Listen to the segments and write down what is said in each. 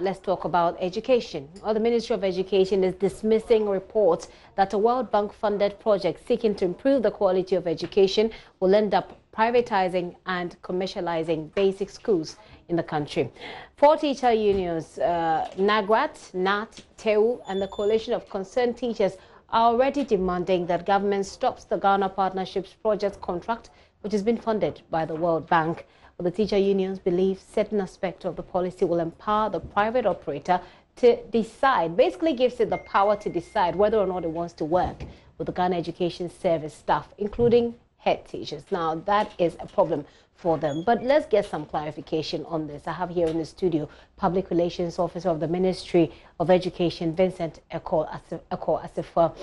Let's talk about education. Well, the Ministry of Education is dismissing reports that a World Bank-funded project seeking to improve the quality of education will end up privatizing and commercializing basic schools in the country. Four teacher unions, NAGWAT, NAT, TEU, and the Coalition of Concerned Teachers are already demanding that government stops the Ghana Partnerships Project contract, which has been funded by the World Bank. Well, the teacher unions believe certain aspects of the policy will empower the private operator to decide, basically gives it the power to decide whether or not it wants to work with the Ghana Education Service staff, including head teachers. Now, that is a problem for them. But let's get some clarification on this. I have here in the studio Public Relations Officer of the Ministry of Education, Vincent Eko Asifwa,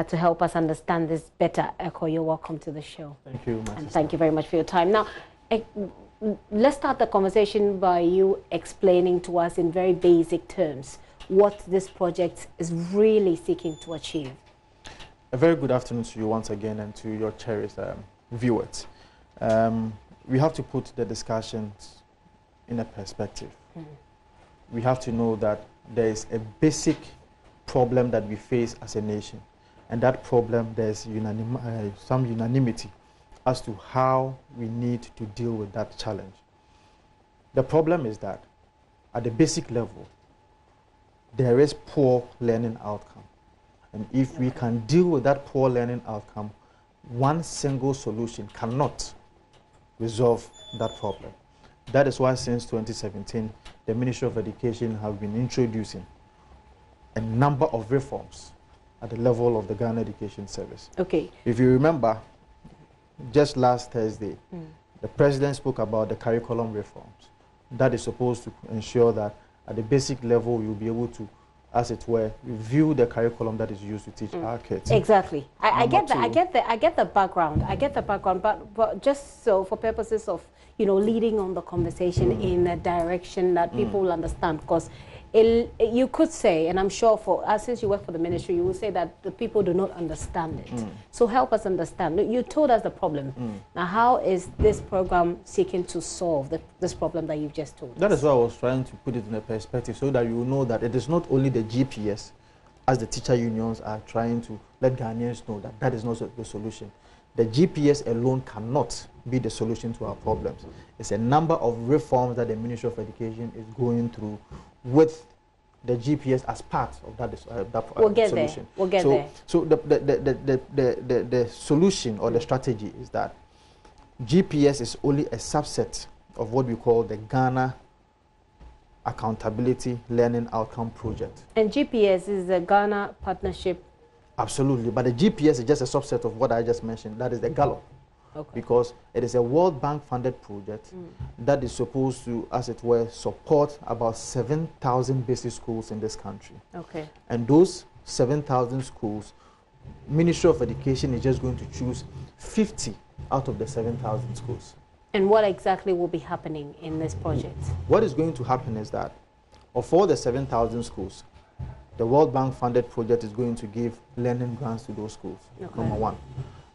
to help us understand this better. Eko, you're welcome to the show. Thank you, and thank you very much for your time. Now, let's start the conversation by you explaining to us in very basic terms what this project is really seeking to achieve. A very good afternoon to you once again and to your cherished viewers. We have to put the discussions in a perspective. We have to know that there is a basic problem that we face as a nation, and that problem, there's some unanimity as to how we need to deal with that challenge. The problem is that at the basic level, there is poor learning outcome. And if we can deal with that poor learning outcome, one single solution cannot resolve that problem. That is why since 2017, the Ministry of Education have been introducing a number of reforms at the level of the Ghana Education Service. Okay. If you remember, just last Thursday, the President spoke about the curriculum reforms. That is supposed to ensure that at the basic level, you'll be able to, as it were, review the curriculum that is used to teach our kids. Exactly. I get the background. I get the background, but just so for purposes of, leading on the conversation in a direction that people will understand, because you could say, and I'm sure since you work for the ministry, you will say that the people do not understand it. So help us understand. You told us the problem. Now, how is this program seeking to solve this problem that you've just told us? That is why I was trying to put it in a perspective so that you know that it is not only the GPS, as the teacher unions are trying to let Ghanaians know that that is not the solution. The GPS alone cannot be the solution to our problems. It's a number of reforms that the Ministry of Education is going through with the GPS as part of that solution. We'll get there. So the solution or the strategy is that GPS is only a subset of what we call the Ghana Accountability Learning Outcome Project. And GPS is the Ghana Partnership? Absolutely, but the GPS is just a subset of what I just mentioned. That is the Gallup. Okay. Because it is a World Bank funded project that is supposed to, as it were, support about 7,000 basic schools in this country. Okay. And those 7,000 schools, Ministry of Education is just going to choose 50 out of the 7,000 schools. And what exactly will be happening in this project? What is going to happen is that of all the 7,000 schools, the World Bank funded project is going to give learning grants to those schools, number one.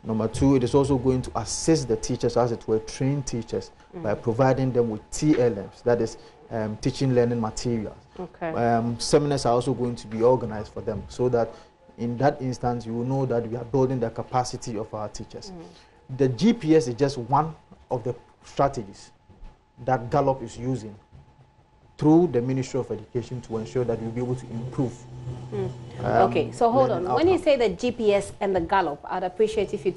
Number two, it is also going to assist the teachers, as it were, trained teachers, by providing them with TLMs, that is teaching learning materials. Okay. Seminars are also going to be organized for them, so that in that instance, you will know that we are building the capacity of our teachers. The GPS is just one of the strategies that Gallup is using through the Ministry of Education to ensure that we'll be able to improve. Okay, so hold on. When you say the GPS and the Gallup, I'd appreciate if you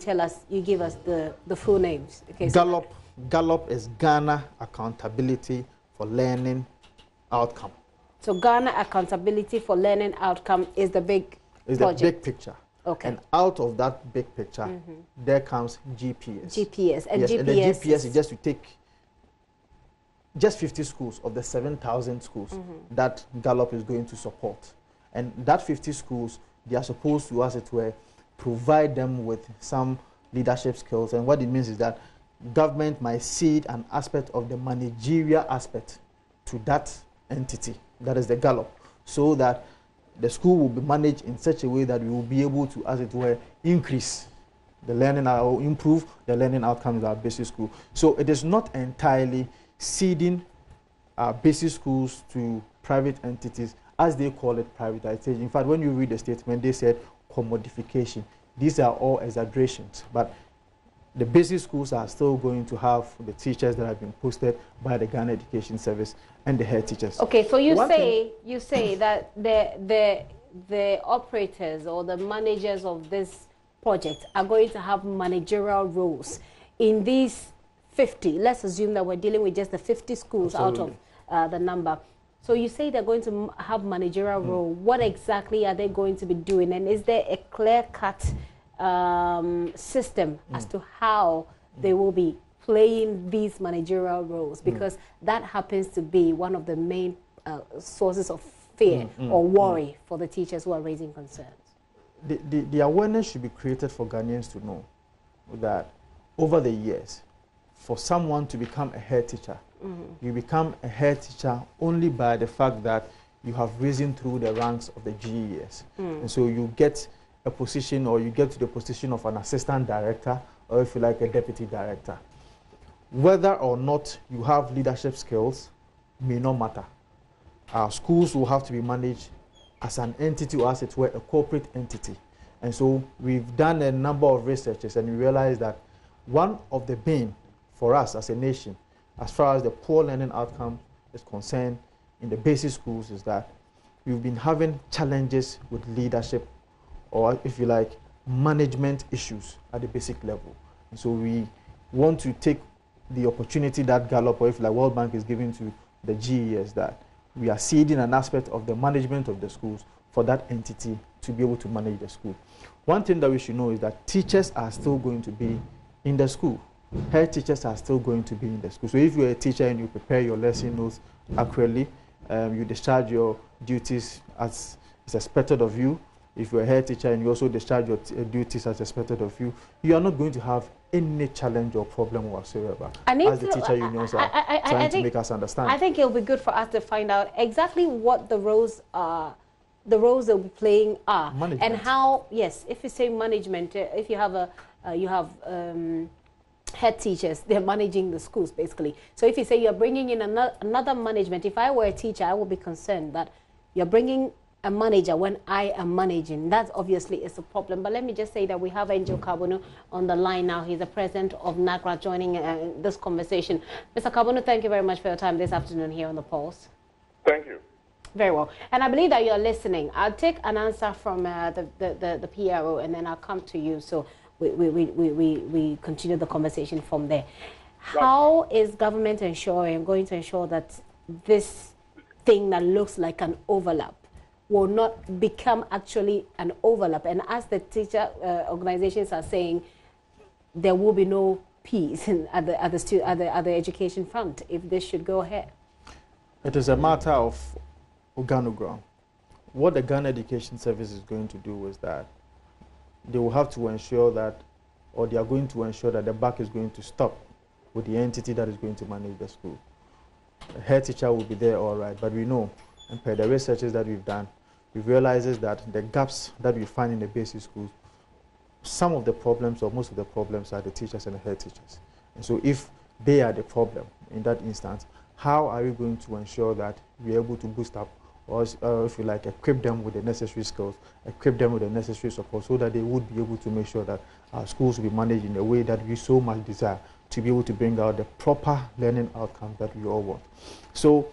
give us the full names. Okay, so Gallup is Ghana Accountability for Learning Outcome. So Ghana Accountability for Learning Outcome is the big project. The big picture. Okay. And out of that big picture, there comes GPS. GPS. And yes, GPS, and the GPS is just to take just 50 schools of the 7,000 schools that Gallup is going to support. And that 50 schools, they are supposed to, as it were, provide them with some leadership skills. And what it means is that government might cede an aspect of the managerial aspect to that entity, that is the Gallup, so that the school will be managed in such a way that we will be able to, as it were, increase the learning, or improve the learning outcomes of our basic school. So it is not entirely ceding basic schools to private entities, as they call it, privatization. In fact, when you read the statement, they said commodification. These are all exaggerations, but the basic schools are still going to have the teachers that have been posted by the Ghana Education Service and the head teachers. Okay, so you say that the operators or the managers of this project are going to have managerial roles in these 50. Let's assume that we're dealing with just the 50 schools Absolutely. Out of the number. So you say they're going to have managerial role. What exactly are they going to be doing? And is there a clear-cut system as to how they will be playing these managerial roles? Because that happens to be one of the main sources of fear or worry for the teachers who are raising concerns. The awareness should be created for Ghanaians to know that over the years, for someone to become a head teacher, you become a head teacher only by the fact that you have risen through the ranks of the GES. And so you get a position, or you get to the position of an assistant director, or if you like, a deputy director. Whether or not you have leadership skills may not matter. Our schools will have to be managed as an entity, or as it were, a corporate entity. And so we've done a number of researches, and we realized that one of the bane for us as a nation, as far as the poor learning outcome is concerned in the basic schools, is that we've been having challenges with leadership, or if you like, management issues at the basic level. And so we want to take the opportunity that Gallup, or if you like, World Bank is giving to the GES, that we are seeding an aspect of the management of the schools for that entity to be able to manage the school. One thing that we should know is that teachers are still going to be in the school. Head teachers are still going to be in the school. So if you're a teacher and you prepare your lesson notes accurately, you discharge your duties as is expected of you. If you're a head teacher and you also discharge your duties as expected of you, you are not going to have any challenge or problem whatsoever. As the teacher unions are trying to make us understand. I think it'll be good for us to find out exactly what the roles they'll be playing are. Management. And how, yes, if you say management, if you have head teachers, they're managing the schools basically. So if you say you're bringing in another management, if I were a teacher, I would be concerned that you're bringing a manager when I am managing. That obviously is a problem. But let me just say that we have Angel Carbono on the line now. He's the president of NAGRA joining this conversation. Mr. Carbono, thank you very much for your time this afternoon here on The Pulse. Thank you. Very well. And I believe that you're listening. I'll take an answer from the PRO, and then I'll come to you. So we continue the conversation from there. How is government going to ensure that this thing that looks like an overlap will not become actually an overlap? And as the teacher organizations are saying, there will be no peace at the education front if this should go ahead. It is a matter of organogram. What the Ghana Education Service is going to do is that they will have to ensure that, or they are going to ensure that the buck is going to stop with the entity that is going to manage the school. The head teacher will be there, all right, but we know, and per the researches that we've done, we've realized that the gaps that we find in the basic schools, some of the problems or most of the problems are the teachers and the head teachers. And so if they are the problem in that instance, how are we going to ensure that we're able to boost up, or if you like, equip them with the necessary skills, equip them with the necessary support, so that they would be able to make sure that our schools will be managed in a way that we so much desire, to be able to bring out the proper learning outcomes that we all want. So,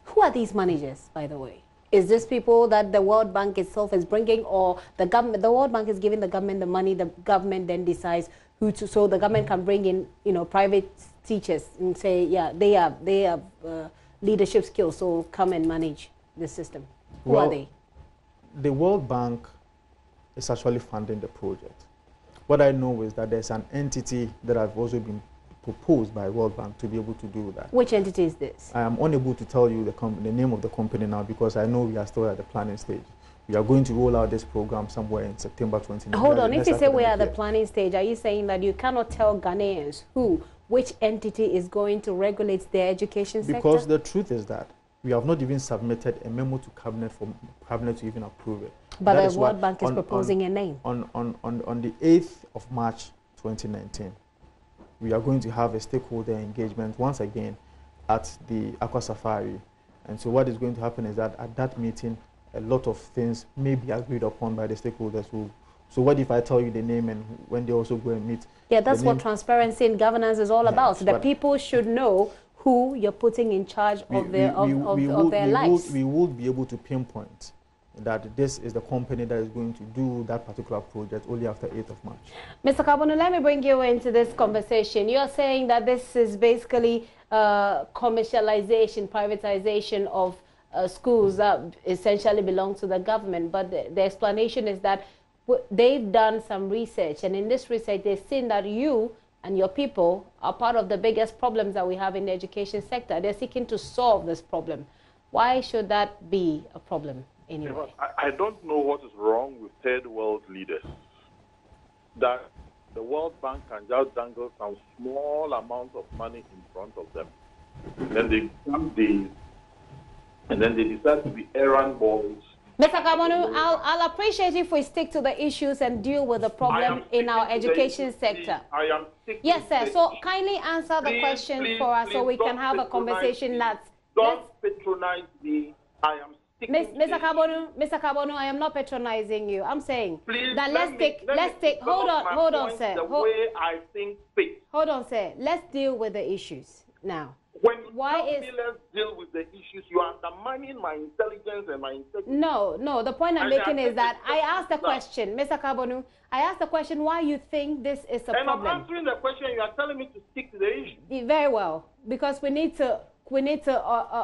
who are these managers, by the way? Is this people that the World Bank itself is bringing, or the government? The World Bank is giving the government the money. The government then decides who to. So the government can bring in, private teachers and say, yeah, they have leadership skills, so come and manage the system. Who are they? The World Bank is actually funding the project. What I know is that there's an entity that have also been proposed by World Bank to be able to do that. Which entity is this? I am unable to tell you the name of the company now, because I know we are still at the planning stage. We are going to roll out this program somewhere in September 2019. Hold on, if you say we are at the planning stage, are you saying that you cannot tell Ghanaians which entity is going to regulate their education sector? Because the truth is that we have not even submitted a memo to Cabinet for Cabinet to even approve it. But the World Bank is proposing a name. On the 8th of March 2019, we are going to have a stakeholder engagement once again at the Aqua Safari, And so what is going to happen is that at that meeting, a lot of things may be agreed upon by the stakeholders. So what if I tell you the name and when they also go and meet? Yeah, that's what transparency and governance is all about. The people should know who you're putting in charge of their lives. We would be able to pinpoint that this is the company that is going to do that particular project only after 8th of March. Mr. Kabonu, let me bring you into this conversation. You're saying that this is basically commercialization, privatization of schools that essentially belong to the government. But the explanation is that they've done some research, and in this research, they've seen that you and your people are part of the biggest problems that we have in the education sector. They're seeking to solve this problem. Why should that be a problem anyway? I don't know what is wrong with third world leaders. That the World Bank can just dangle some small amount of money in front of them. And then they come days, and then they decide to be errand boys. Mr. Kabonu, I'll appreciate if we stick to the issues and deal with the problem in our education sector. Yes, sir. So kindly answer the question for us so we can have a conversation that's... Don't patronize me. I am Mr. Kabonu, I am not patronizing you. I'm saying that let's take, hold on, sir. The way I think fit. Hold on, sir. Let's deal with the issues now. When you tell me let's deal with the issues, you are undermining my intelligence and my integrity. No. The point I'm making is that I asked the question, Mr. Kabonu, I asked the question why you think this is a problem. And I'm answering the question. You are telling me to stick to the issue. Very well, because we need to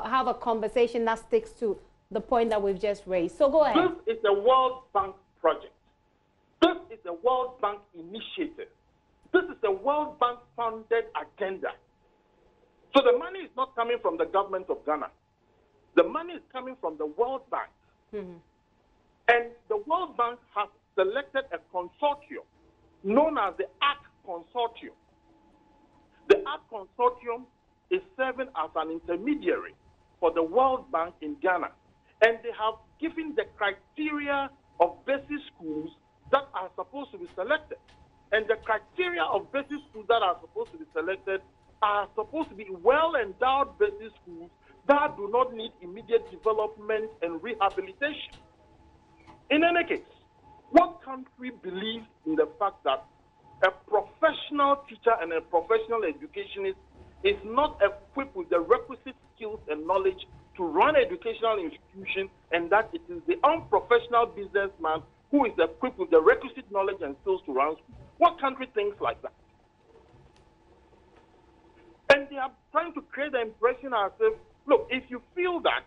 have a conversation that sticks to the point that we've just raised. So go ahead. This is a World Bank project. This is a World Bank initiative. This is a World Bank funded agenda. So the money is not coming from the government of Ghana. The money is coming from the World Bank. Mm-hmm. And the World Bank has selected a consortium known as the ARC Consortium. The ARC Consortium is serving as an intermediary for the World Bank in Ghana. And they have given the criteria of basic schools that are supposed to be selected. And the criteria of basic schools that are supposed to be selected are supposed to be well-endowed basic schools that do not need immediate development and rehabilitation. In any case, what country believes in the fact that a professional teacher and a professional educationist is not equipped with the requisite skills and knowledge to run an educational institution, and that it is the unprofessional businessman who is equipped with the requisite knowledge and skills to run schools? What country thinks like that? And they are trying to create the impression as if, look, if you feel that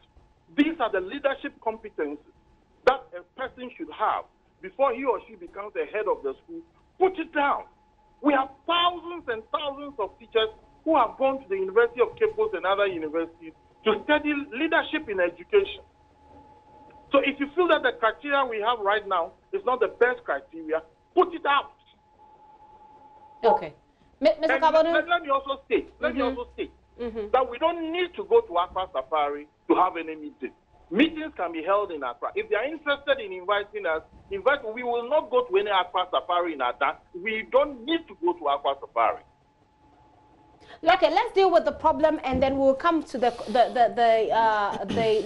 these are the leadership competencies that a person should have before he or she becomes the head of the school, put it down. We have thousands and thousands of teachers who have gone to the University of Cape Coast and other universities to study leadership in education. So if you feel that the criteria we have right now is not the best criteria, put it out. Okay. Mr. Kabonu, let me also state that we don't need to go to Accra Safari to have any meeting. Meetings can be held in Accra. If they are interested in inviting us, we will not go to any Accra Safari in Accra. We don't need to go to Accra Safari. Okay, let's deal with the problem, and then we'll come to the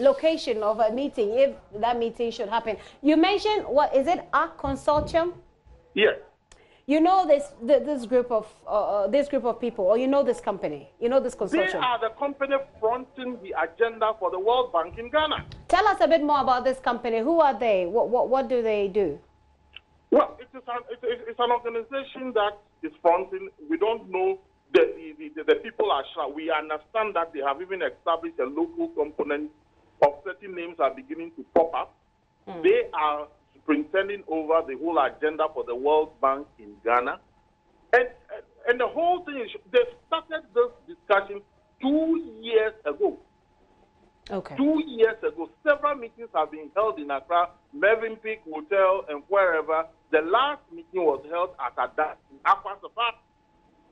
location of a meeting, if that meeting should happen. You mentioned, what is it, ARC Consortium? Yes. You know this group of people, or you know this company, you know this consortium? They are the company fronting the agenda for the World Bank in Ghana. Tell us a bit more about this company. Who are they? What do they do? Well, it's an organization that is fronting. We don't know the people are sure. We understand that they have even established a local component of certain names are beginning to pop up. They are superintending over the whole agenda for the World Bank in Ghana. And the whole thing is, they started this discussion 2 years ago. Okay. 2 years ago. Several meetings have been held in Accra, Mervyn Peak Hotel, and wherever. The last meeting was held at Ada in Accra Safari.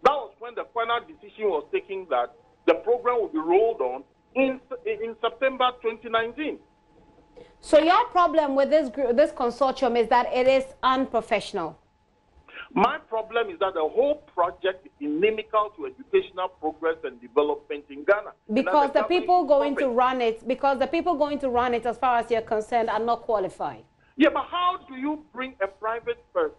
That was when the final decision was taken that the program will be rolled on in September 2019. So your problem with this consortium is that it is unprofessional? My problem is that the whole project is inimical to educational progress and development in Ghana. Because the people going to run it, as far as you're concerned, are not qualified. Yeah, but how do you bring a private person,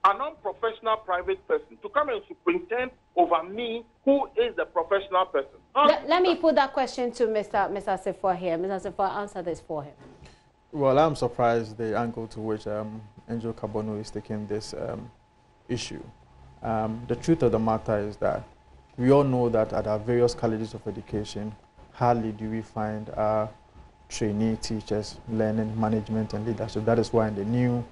a non-professional private person, to come and superintend over me, who is the professional person? Let me put that question to Mr. Sefor here. Mr. Sefor, answer this for him. Well, I'm surprised the angle to which Angel Kabono is taking this issue. The truth of the matter is that we all know that at our various colleges of education, hardly do we find our trainee teachers learning management and leadership. That is why in the new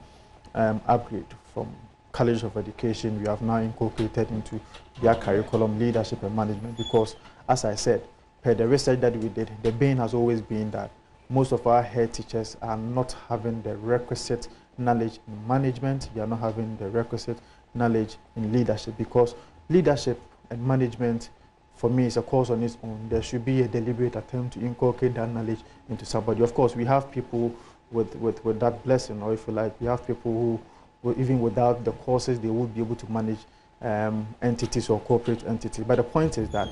upgrade from College of Education, we have now incorporated into their curriculum leadership and management, because, as I said, per the research that we did, the bane has always been that most of our head teachers are not having the requisite knowledge in management, they are not having the requisite knowledge in leadership, because leadership and management, for me, is a course on its own. There should be a deliberate attempt to inculcate that knowledge into somebody. Of course, we have people with that blessing, or if you like, we have people who, even without the courses, they would be able to manage entities or corporate entities. But the point is that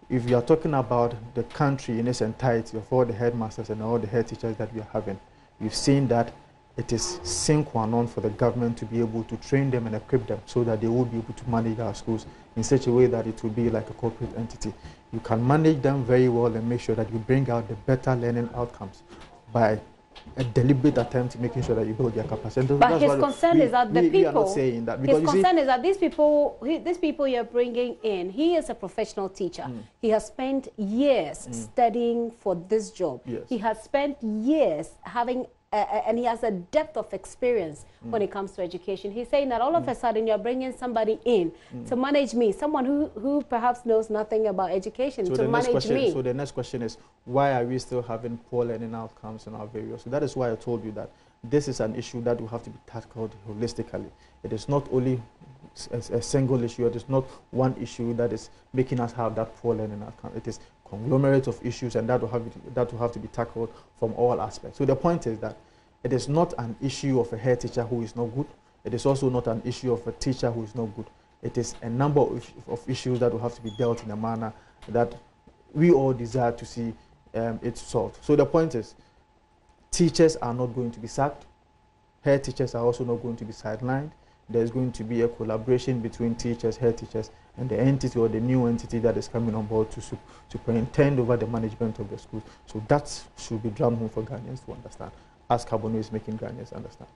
if you are talking about the country in its entirety, of all the headmasters and all the head teachers that we are having, we've seen that it is sine qua non for the government to be able to train them and equip them so that they will be able to manage our schools in such a way that it will be like a corporate entity. You can manage them very well and make sure that you bring out the better learning outcomes by a deliberate attempt to making sure that you build their capacity. But his concern is that the people, we are not saying that, because his concern is that these people you're bringing in, he is a professional teacher. He has spent years studying for this job. Yes. He has spent years having and he has a depth of experience when it comes to education. He's saying that all of a sudden you're bringing somebody in to manage me, someone who perhaps knows nothing about education, so to manage me. So the next question is, why are we still having poor learning outcomes in our various? So that is why I told you that this is an issue that will have to be tackled holistically. It is not only a single issue. It is not one issue that is making us have that poor learning outcome. It is conglomerate of issues, and that will have to be tackled from all aspects. So the point is that it is not an issue of a head teacher who is not good. It is also not an issue of a teacher who is not good. It is a number of issues that will have to be dealt in a manner that we all desire to see it solved. So the point is, teachers are not going to be sacked. Head teachers are also not going to be sidelined. There's going to be a collaboration between teachers, head teachers, and the entity or the new entity that is coming on board to superintend over the management of the school. So that should be drum home for Ghanaians to understand, as Kabono is making Ghanaians understand.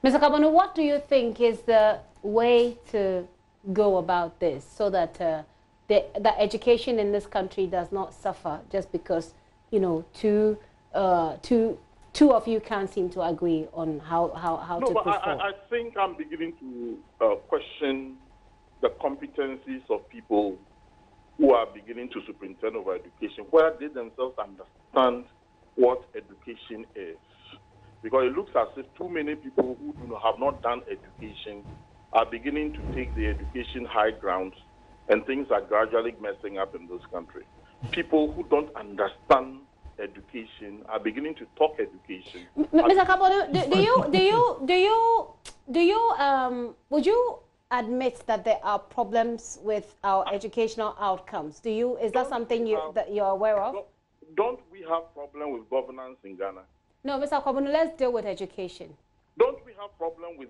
Mr. Kabono, what do you think is the way to go about this so that the education in this country does not suffer just because, you know, two of you can't seem to agree on how to push forward? I think I'm beginning to question the competencies of people who are beginning to superintend over education, where they themselves understand what education is. Because it looks as if too many people who have not done education are beginning to take the education high ground, and things are gradually messing up in this country. People who don't understand education are beginning to talk education. Mr. Kabono, would you admit that there are problems with our educational outcomes? Is that something that you're aware of? Don't we have problem with governance in Ghana? No, Mr. Kabono, let's deal with education. Don't we have problem with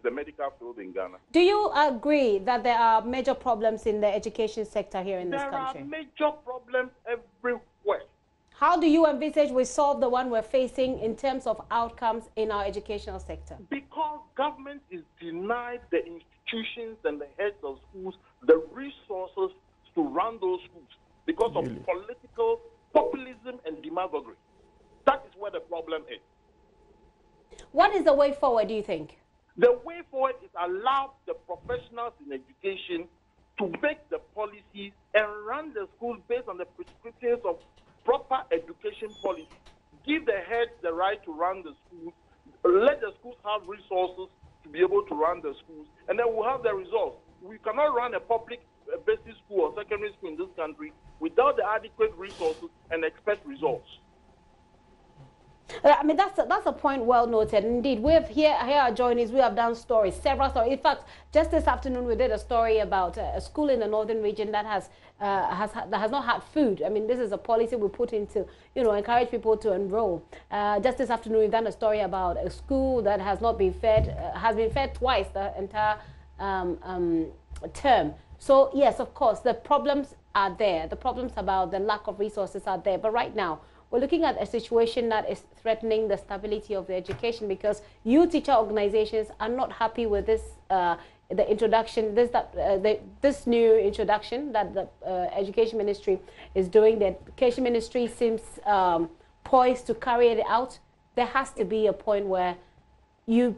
the medical field in Ghana? Do you agree that there are major problems in the education sector here in this country? There are major problems everywhere. How do you envisage we solve the one we're facing in terms of outcomes in our educational sector? Because government is denied the institutions and the heads of schools the resources to run those schools because of political populism and demagoguery. That is where the problem is. What is the way forward, do you think? The way forward is allow the professionals in education to make the policies and run the schools based on the prescriptions of proper education policy. Give the heads the right to run the schools. Let the schools have resources to be able to run the schools, and then we'll have the results. We cannot run a public basic school or secondary school in this country without the adequate resources and expect results. I mean, that's a point well noted. Indeed, we've here at JoyNews, we have done stories, several stories. In fact, just this afternoon we did a story about a school in the northern region that has not had food. I mean, this is a policy we put into, encourage people to enroll. Just this afternoon we've done a story about a school that has not been fed, has been fed twice the entire term. So yes, of course, the problems are there. The problems about the lack of resources are there. But right now, we're looking at a situation that is threatening the stability of the education, because you teacher organizations are not happy with this, the introduction, this new introduction that the Education Ministry is doing. The Education Ministry seems poised to carry it out. There has to be a point where the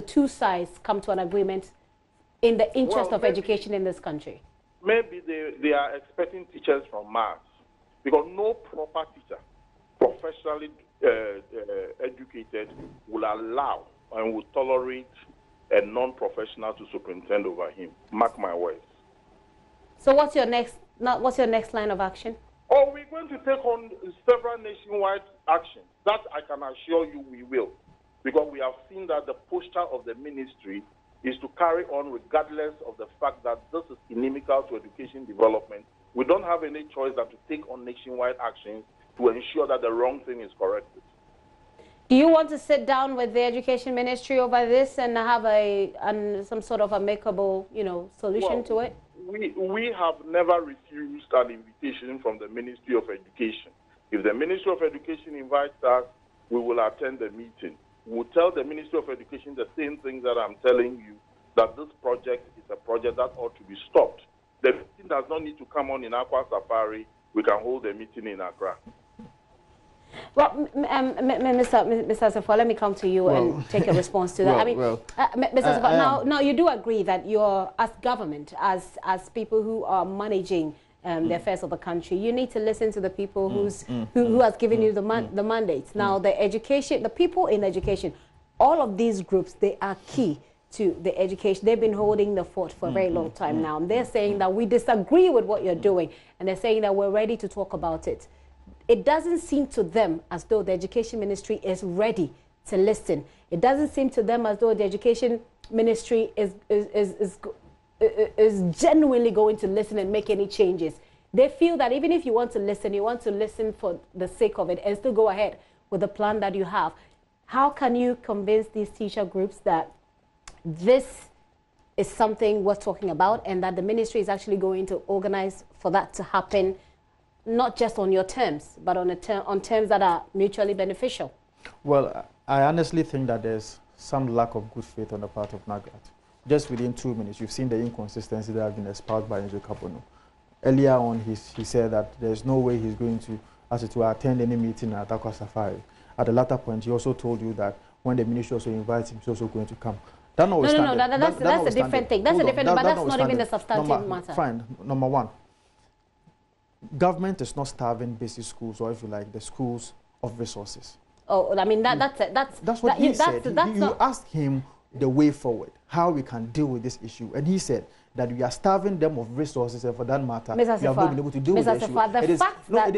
two sides come to an agreement in the interest of education in this country. Maybe they are expecting teachers from Mars, because no proper teacher, professionally educated, will allow and will tolerate a non-professional to superintend over him. Mark my words. So what's your next line of action? Oh, we're going to take on several nationwide actions. That I can assure you we will, because we have seen that the posture of the ministry is to carry on regardless of the fact that this is inimical to education development. We don't have any choice than to take on nationwide actions to ensure that the wrong thing is corrected. Do you want to sit down with the Education Ministry over this and have some sort of amicable, solution to it? We have never refused an invitation from the Ministry of Education. If the Ministry of Education invites us, we will attend the meeting. We'll tell the Ministry of Education the same thing that I'm telling you, that this project is a project that ought to be stopped. The meeting does not need to come on in Aqua Safari. We can hold a meeting in Accra. Well, Mr. Asafo, let me come to you and take a response to that. Mr. Asafo, now you do agree that you're, as government, as people who are managing the affairs of the country, you need to listen to the people who has given you the mandates. Now, the people in education, all of these groups, they are key to the education. They've been holding the fort for a very long time now. And they're saying that we disagree with what you're doing, and they're saying that we're ready to talk about it. It doesn't seem to them as though the Education Ministry is ready to listen. It doesn't seem to them as though the Education Ministry is genuinely going to listen and make any changes. They feel that even if you want to listen for the sake of it and still go ahead with the plan that you have. How can you convince these teacher groups that this is something worth talking about and that the ministry is actually going to organize for that to happen, not just on your terms, but on terms that are mutually beneficial? Well, I honestly think that there's some lack of good faith on the part of NAGAT. Just within 2 minutes, you've seen the inconsistency that have been espoused by Njo Kapono. Earlier on, he said that there's no way he's going to attend any meeting at Aqua Safari. At the latter point, he also told you that when the ministry also invites him, he's also going to come. That's a different thing. That's a different thing, but that's not even the substantive matter. Fine. Number one, government is not starving basic schools, or if you like, the schools of resources. Oh, I mean, that's what he said. You asked him the way forward, how we can deal with this issue, and he said that we are starving them of resources, and for that matter, we have not been able to deal with the issue. The fact that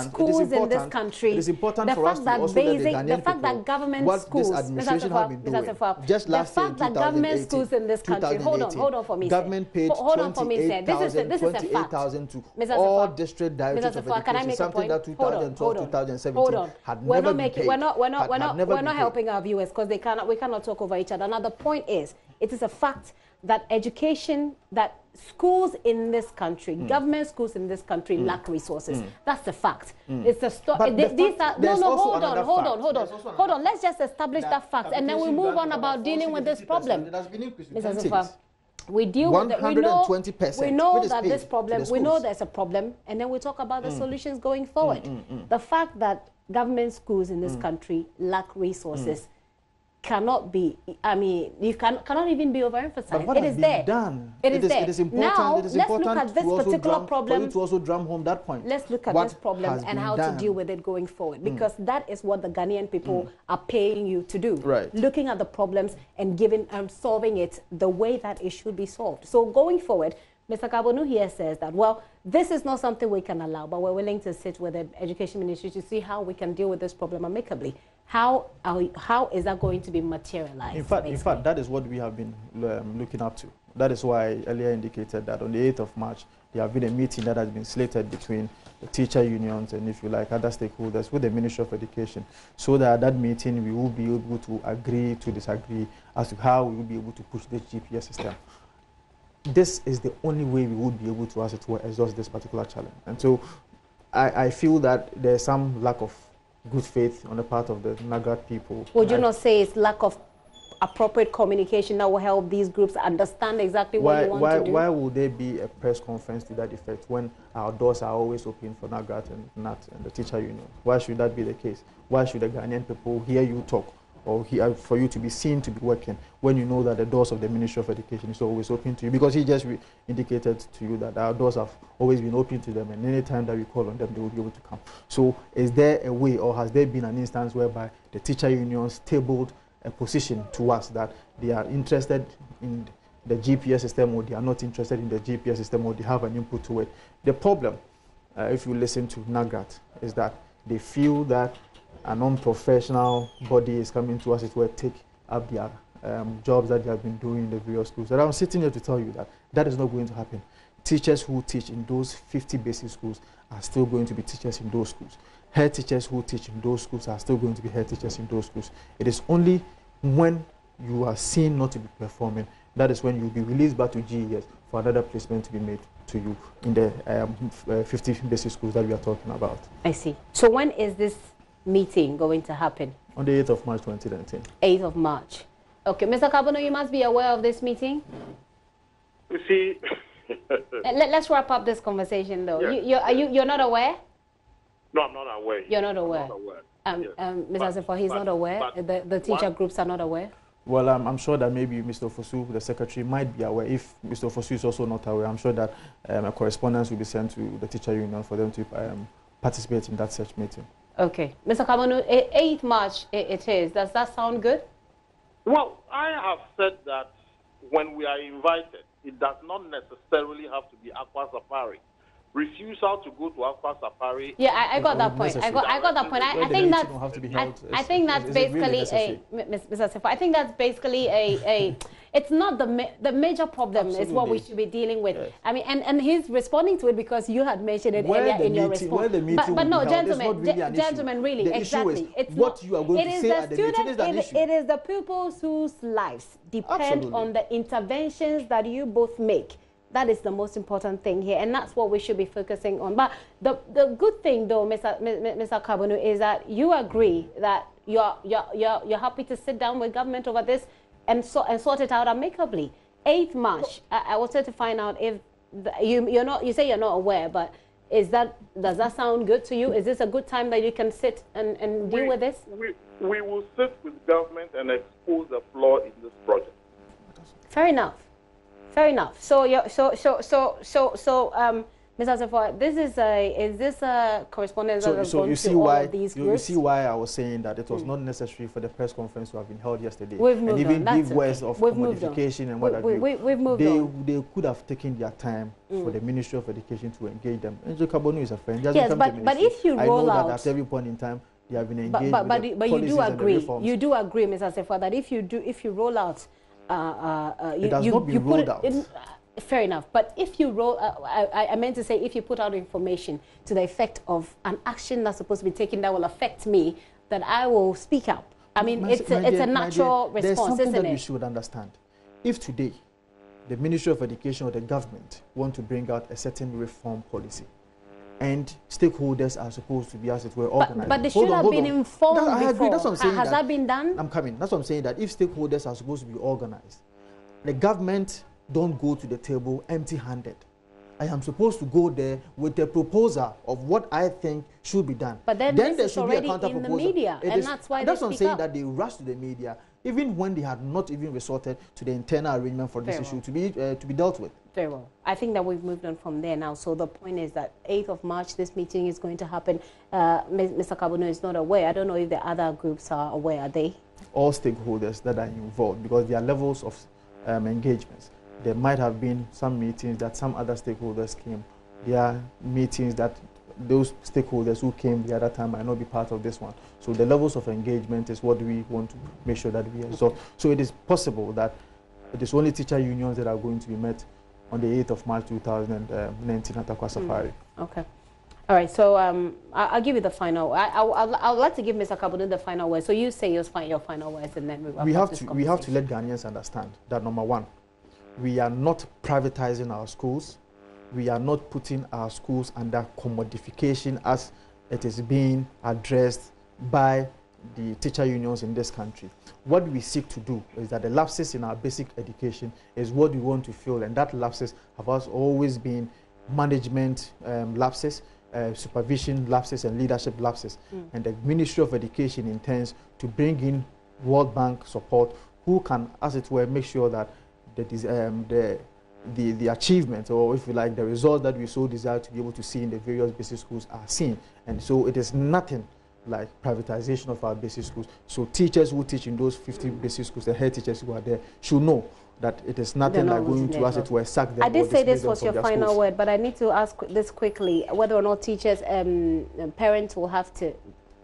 schools in this country, it is important for us to also let the Ghanaian people what this administration has been doing. Just last year in 2018, government schools in this country, hold on for me, government paid 28,000 to all district directors of education, something that 2012-2017 had never been paid. We're not helping our viewers because we cannot talk over each other. Another point is, it is a fact that that schools in this country, government schools in this country lack resources. That's a fact. It's a story. Hold on. Let's just establish that fact, and then we move on about dealing with this problem. Mr. Zufa, we deal with it. We know that this problem, we know there's a problem, and then we talk about the solutions going forward. The fact that government schools in this country lack resources cannot be, you cannot even be overemphasized. It is there. It is there. It is important. Now, let's look at this particular problem. For you to also drum home that point. Let's look at this problem and how to deal with it going forward, because that is what the Ghanaian people are paying you to do. Right. Looking at the problems and solving it the way that it should be solved. So going forward, Mr. Kabonu here says that, well, this is not something we can allow, but we're willing to sit with the Education Ministry to see how we can deal with this problem amicably. How is that going to be materialized? In fact, that is what we have been looking up to. That is why I earlier indicated that on the 8th of March, there have been a meeting that has been slated between the teacher unions and, if you like, other stakeholders with the Ministry of Education, so that at that meeting we will be able to agree to disagree as to how we will be able to push this GPS system. This is the only way we would be able to, as it were, exhaust this particular challenge. And so I feel that there's some lack of good faith on the part of the NAGAT people. Would you not say it's lack of appropriate communication that will help these groups understand exactly what you want to do? Why would there be a press conference to that effect when our doors are always open for NAGAT and NAT and the teacher union? Why should that be the case? Why should the Ghanaian people hear you talk, or for you to be seen to be working, when you know that the doors of the Ministry of Education is always open to you? Because he just indicated to you that our doors have always been open to them, and any time that we call on them, they will be able to come. So is there a way, or has there been an instance whereby the teacher unions tabled a position to us that they are interested in the GPS system, or they are not interested in the GPS system, or they have an input to it? The problem, if you listen to NAGAT, is that they feel that an unprofessional body is coming to us, it will take up their jobs that they have been doing in the various schools. And I'm sitting here to tell you that that is not going to happen. Teachers who teach in those 50 basic schools are still going to be teachers in those schools. Head teachers who teach in those schools are still going to be head teachers in those schools. It is only when you are seen not to be performing, that is when you'll be released back to GES for another placement to be made to you in the 50 basic schools that we are talking about. I see. So when is this meeting going to happen? On the 8th of March 2019. 8th of March. Okay, Mr. Kabonu, you must be aware of this meeting. You see... Let's wrap up this conversation, though. Yes. You're not aware? No, I'm not aware. You're not aware? I'm not aware. Mr. Asifo, he's not aware? The teacher groups are not aware? Well, I'm sure that maybe Mr. Fosu, the secretary, might be aware. If Mr. Fosu is also not aware, I'm sure that a correspondence will be sent to the teacher union for them to participate in that such meeting. Okay. Mr. Kabonu, 8th March it is. Does that sound good? Well, I have said that when we are invited, it does not necessarily have to be Aqua Safari. Refusal to go to Aqua Safari. Yeah, I got that point. I got that point. I think that's. I think that's basically a. Mr. Asifo, I think that's basically a. It's not the major problem. Absolutely. Is what we should be dealing with. Yes. I mean, and he's responding to it because you had mentioned it earlier in your response. But no, gentlemen, really, exactly. It's what you are going to say at the meeting is an issue. It is the pupils whose lives depend on the interventions that you both make. That is the most important thing here, and that's what we should be focusing on. But the good thing, though, Mr. Kabonu, is that you agree that you're happy to sit down with government over this and sort it out amicably. 8th March. I wanted to find out if you say you're not aware, but does that sound good to you? Is this a good time that you can sit and deal with this? We will sit with government and expose the flaw in this project. Fair enough. Fair enough. So, Mr. Asifo, is this a correspondence that has gone to all of these groups? You see why I was saying that it was not necessary for the press conference to have been held yesterday. We've moved and even on. give words of modification and what have you. We've moved on. They could have taken their time for the Ministry of Education to engage them. And Kabonu is a friend. Yes, but if you roll out... I know that at every point in time, they have been engaged but you do agree. You do agree, Mr. Asifo, that if you roll out... it has not been rolled out. Fair enough. But if you roll, I meant to say if you put out information to the effect of an action that's supposed to be taken that will affect me, that I will speak up. I mean, it's a natural response, isn't it? There's something that you should understand. If today the Ministry of Education or the government want to bring out a certain reform policy, and stakeholders are supposed to be, as it were, organized. But they should have been informed before. I agree. That's what I'm saying. Has that been done? I'm coming. That's what I'm saying, that if stakeholders are supposed to be organized, the government don't go to the table empty-handed. I am supposed to go there with a proposal of what I think should be done. But then there should be a counter in proposal. The media, and that's why that's what I'm saying, up. that they rush to the media, even when they had not even resorted to the internal arrangement for this issue to be dealt with. Very well. I think that we've moved on from there now. So the point is that 8th of March, this meeting is going to happen. Mr. Kabonu is not aware. I don't know if the other groups are aware. Are they? All stakeholders that are involved, because there are levels of engagements. there might have been some meetings that some other stakeholders came. There are meetings that those stakeholders who came the other time might not be part of this one. So the levels of engagement is what we want to make sure that we resolve. So it is possible that it is only teacher unions that are going to be met on the 8th of March 2019 at Akwa Safari. Okay. All right, so I'll give you the final. I'd like to give Mr. Kabunu the final word. So you say your final words, and then we have to let Ghanaians understand that, number one, we are not privatizing our schools. We are not putting our schools under commodification as it is being addressed by the teacher unions in this country. What we seek to do is that the lapses in our basic education is what we want to fill, and that lapses have always been management lapses, supervision lapses, and leadership lapses. And the Ministry of Education intends to bring in World Bank support, who can, as it were, make sure that the achievement, or if you like, the results that we so desire to be able to see in the various basic schools are seen. And so it is nothing like privatization of our basic schools. So teachers who teach in those 50 basic schools, the head teachers who are there, should know that it is nothing like going to, as it were, sack them. I did say this was your final word, but I need to ask this quickly, whether or not teachers, parents will have to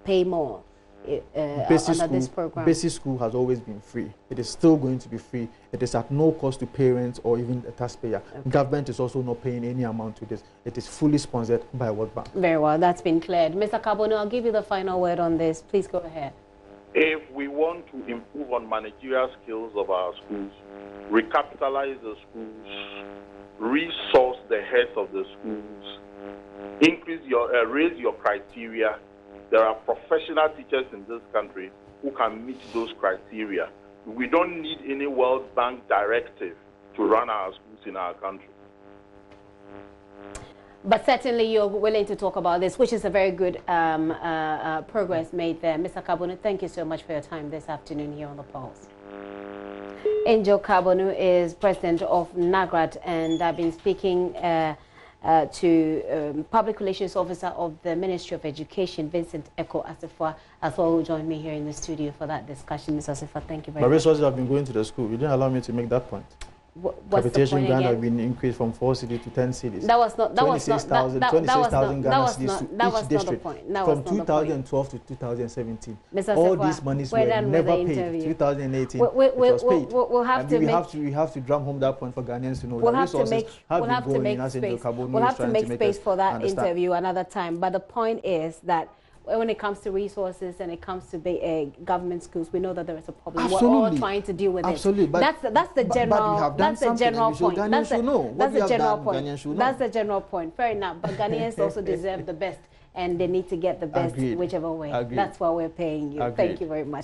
pay more under this program. Basic school has always been free. It is still going to be free. It is at no cost to parents or even a taxpayer. Okay. Government is also not paying any amount to this. It is fully sponsored by World Bank. Very well, that's been cleared. Mr. Kabunu, I'll give you the final word on this. Please go ahead. If we want to improve on managerial skills of our schools, recapitalize the schools, resource the heads of the schools, raise your criteria. There are professional teachers in this country who can meet those criteria. We don't need any World Bank directive to run our schools in our country. But certainly you're willing to talk about this, which is a very good progress made there. Mr. Kabunu, thank you so much for your time this afternoon here on The Pulse. Angel Kabunu is president of NAGRAD, and I've been speaking to Public Relations Officer of the Ministry of Education, Vincent Eko Asifwa, as well, who joined me here in the studio for that discussion. Mr. Asifwa, thank you very much. My resources have been going to the school. You didn't allow me to make that point. Capitation grant have been increased from 4 cities to 10 cities. That was not. That 26,000 Ghana cedis to each district from 2012 to 2017. All these monies were never paid. 2018 it was paid. We have to drum home that point for Ghanaians to know. We'll have to make space for that interview another time. But the point is that when it comes to resources and it comes to government schools, we know that there is a problem. Absolutely. We're all trying to deal with it. That's the general. That's the general point. That's the general point. That's the general point. Fair enough. But Ghanaians also deserve the best, and they need to get the best, whichever way. That's why we're paying you. Thank you very much.